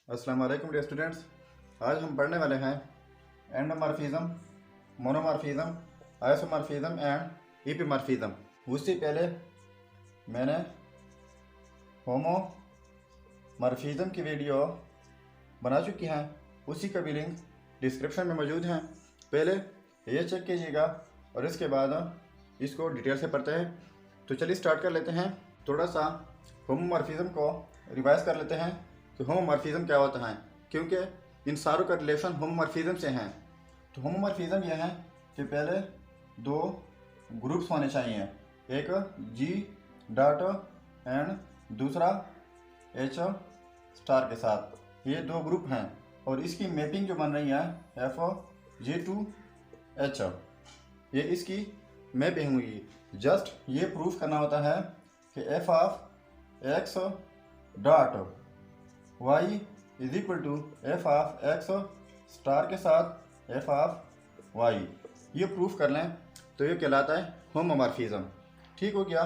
अस्सलाम वालेकुम dear students. आज हम पढ़ने वाले हैं एंडोमॉर्फिज्म, मोनोमॉर्फिज्म, आइसोमॉर्फिज्म एंड ईपीमॉर्फिज्म। उससे पहले मैंने होमोमॉर्फिज्म की वीडियो बना चुकी हैं, उसी का भी लिंक डिस्क्रिप्शन में मौजूद है। पहले ये चेक कीजिएगा और इसके बाद इसको डिटेल से पढ़ते हैं। तो चलिए स्टार्ट कर लेते हैं। थोड़ा सा होमोमॉर्फिज्म को रिवाइज कर लेते हैं कि होमोमॉर्फिज्म क्या होता है, क्योंकि इन सारों का रिलेशन होमोमॉर्फिज्म से है। तो होमोमॉर्फिज्म यह है कि पहले दो ग्रुप्स होने चाहिए, एक जी डॉट एंड दूसरा एच स्टार के साथ। ये दो ग्रुप हैं और इसकी मैपिंग जो बन रही है FG2H, ये इसकी मैपिंग हुई। जस्ट ये प्रूफ करना होता है कि f of x dot y is equal to f of x star के साथ f ऑफ y। ये प्रूफ कर लें तो ये कहलाता है होमोमॉर्फिज्म। ठीक हो गया।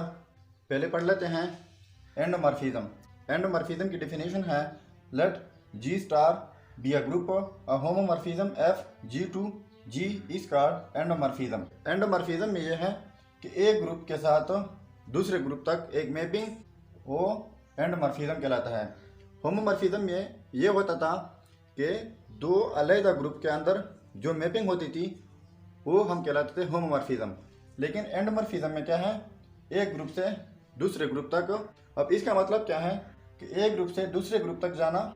पहले पढ़ लेते हैं एंडोमॉर्फिज्म। एंडोमॉर्फिज्म की डेफिनेशन है let G star be a group a homomorphism FG2G is called endomorphism. Endomorphism में यह है कि एक ग्रुप के साथ दूसरे ग्रुप तक एक मैपिंग, वो एंडोमॉर्फिज्म कहलाता है। होमोमॉर्फिज्म में ये होता था कि दो अलग ग्रुप के अंदर जो मैपिंग होती थी वो हम कहलाते थे होमोमॉर्फिज्म। लेकिन एंडोमॉर्फिज्म में क्या है, एक ग्रुप से दूसरे ग्रुप तक। अब इसका मतलब क्या है कि एक ग्रुप से दूसरे ग्रुप तक जाना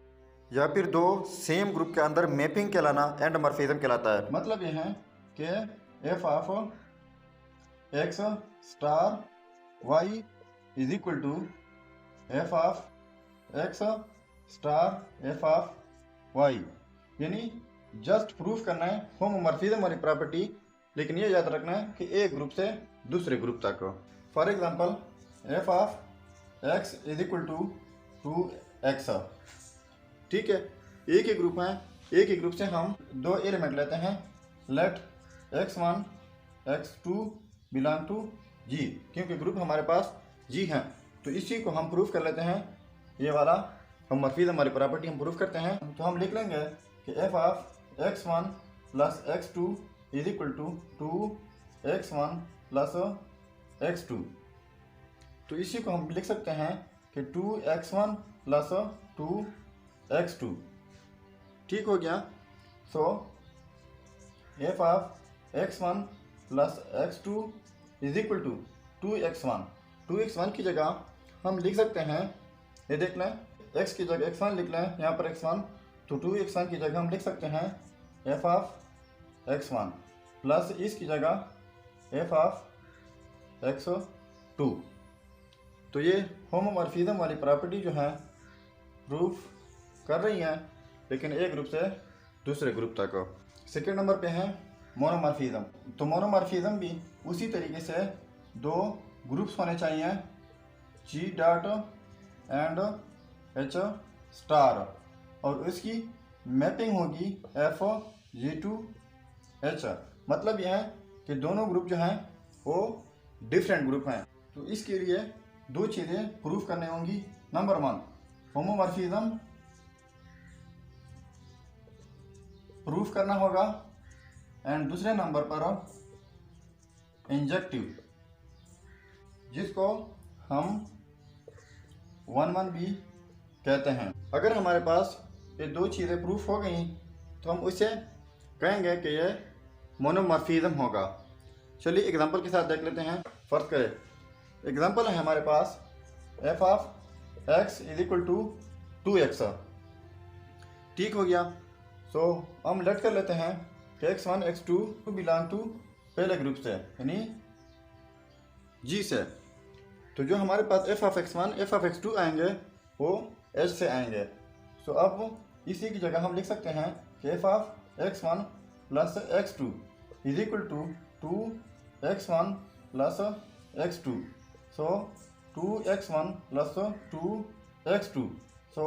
या फिर दो सेम ग्रुप के अंदर मैपिंग कहलाना एंडोमॉर्फिज्म कहलाता है। मतलब ये है कि f of x star y is equal to f of x star f of y। यानी जस्ट प्रूफ करना है होमोमॉर्फिज्म वाली प्रॉपर्टी, लेकिन ये याद रखना है कि एक ग्रुप से दूसरे ग्रुप तक। For example f of x is equal to 2x। ठीक है, एक ही ग्रुप है, एक ही ग्रुप से हम दो एलिमेंट लेते हैं। Let x1 x2 belong to g, क्योंकि ग्रुप हमारे पास g है तो इसी को हम प्रूफ कर लेते हैं। ये वाला होमोमॉर्फिज्म हमारी प्रॉपर्टी हम प्रूफ करते हैं। तो हम लिख लेंगे कि f of x1 plus x2 is equal to 2x1 plus x2। तो इसी को हम लिख सकते हैं कि 2x1 प्लस 2x2। ठीक हो गया। So f of x1 plus x2 is equal to 2x1। 2x1 की जगह हम लिख सकते हैं, ये देख लें, x की जगह x1 लिख लें, यहाँ पर x1, तो 2x1 की जगह हम लिख सकते हैं f ऑफ x1 प्लस इसकी जगह f ऑफ x2। तो ये होमोमॉर्फिज्म वाली प्रॉपर्टी जो है प्रूफ कर रही हैं, लेकिन एक ग्रुप से दूसरे ग्रुप तक। सेकेंड नंबर पे है मोनोमॉर्फिज्म। तो मोनोमॉर्फिज्म भी उसी तरीके से दो ग्रुप्स होने चाहिए, G dot and H star, और इसकी मैपिंग होगी FG2H। मतलब यह है कि दोनों ग्रुप जो हैं वो डिफरेंट ग्रुप हैं। तो इसके लिए दो चीज़ें प्रूफ करनी होंगी। नंबर 1 होमोमॉर्फिज्म प्रूफ करना होगा, एंड दूसरे नंबर पर इंजेक्टिव, जिसको हम 1 भी कहते हैं। अगर हमारे पास ये दो चीज़ें प्रूफ हो गई तो हम उसे कहेंगे कि ये मोनोमॉर्फिज्म होगा। चलिए एग्जांपल के साथ देख लेते हैं। फर्स्ट करें, एग्जांपल है हमारे पास f of x is equal to 2x। ठीक हो गया। सो हम लेट कर लेते हैं कि x1 x2 बिलोंग टू पहले ग्रुप से, यानी G से। तो जो हमारे पास f of x1 f of x2 आएंगे वो H से आएंगे। सो अब इसी की जगह हम लिख सकते हैं कि f of x1 plus x2 is equal to 2x1 plus x2। So 2x1 plus 2x2। So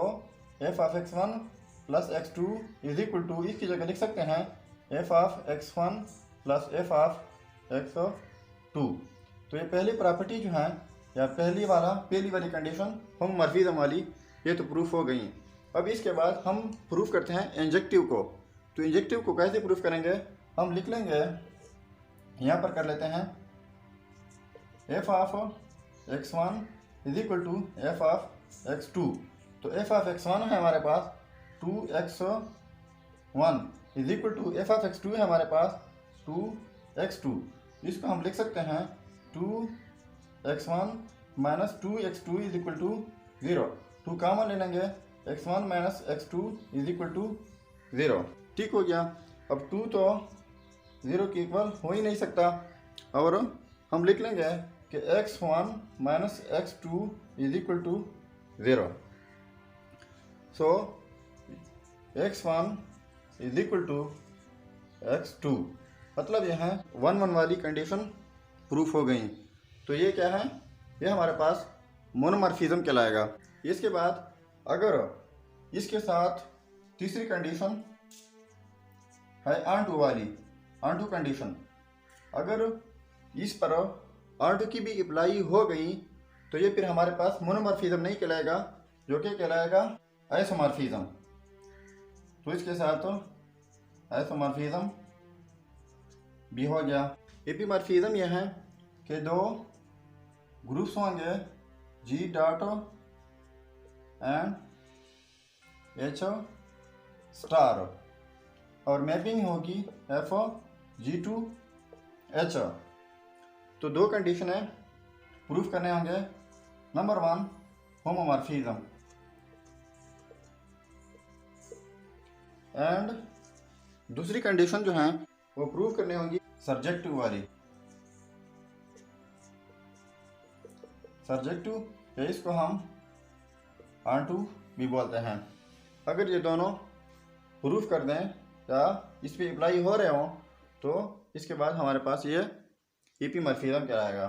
f of x1 plus x2 is equal to, इसकी जगह लिख सकते हैं f of x1 plus f of x2। तो ये पहली property जो है, या पहली वाली कंडीशन होमोमॉर्फिज्म वाली, ये तो प्रूफ हो गई। अब इसके बाद हम प्रूफ करते हैं इंजेक्टिव को। तो इंजेक्टिव को कैसे प्रूफ करेंगे, हम लिख लेंगे, यहाँ पर कर लेते हैं f of x1 is equal to f of x2। तो एफ ऑफ x1 है हमारे पास 2x1 is equal to f of x2 है हमारे पास 2x2। इसको हम लिख सकते हैं 2x1 minus 2x2 is equal to 0। 2 common ले लेंगे, x1 minus x2 is equal to 0। ठीक हो गया। अब 2 तो 0 के इक्वल हो ही नहीं सकता, और हम लिख लेंगे कि x1 minus x2 is equal to 0। So x1 is equal to x2, मतलब यह 1 वाली कंडीशन प्रूफ हो गई। तो ये क्या है, ये हमारे पास मोनोमॉर्फिज्म कहलाएगा। इसके बाद अगर इसके साथ तीसरी कंडीशन है ऑन टू वाली, ऑन टू कंडीशन, अगर इस पर ऑन टू की भी अप्लाई हो गई तो ये फिर हमारे पास मोनोमॉर्फिज्म नहीं कहलाएगा, जो कि कहलाएगा आइसोमॉर्फिज्म। तो इसके साथ आइसोमॉर्फिज्म भी हो गया। एपीमॉर्फिज्म यह है कि दो ग्रुप्स होंगे G dot and H star, और मैपिंग होगी F G2H। तो दो कंडीशन है प्रूफ करने होंगे। नंबर 1 होमोमॉर्फिज्म, एंड दूसरी कंडीशन जो है वो प्रूव करने होंगी सर्जेक्टिव वाली। सर्जेक्टिव इसको हम ऑन टू भी बोलते हैं। अगर ये दोनों प्रूफ कर दें या इस पर अप्लाई हो रहे हों तो इसके बाद हमारे पास ये एपीमॉर्फिज्म कहलाएगा।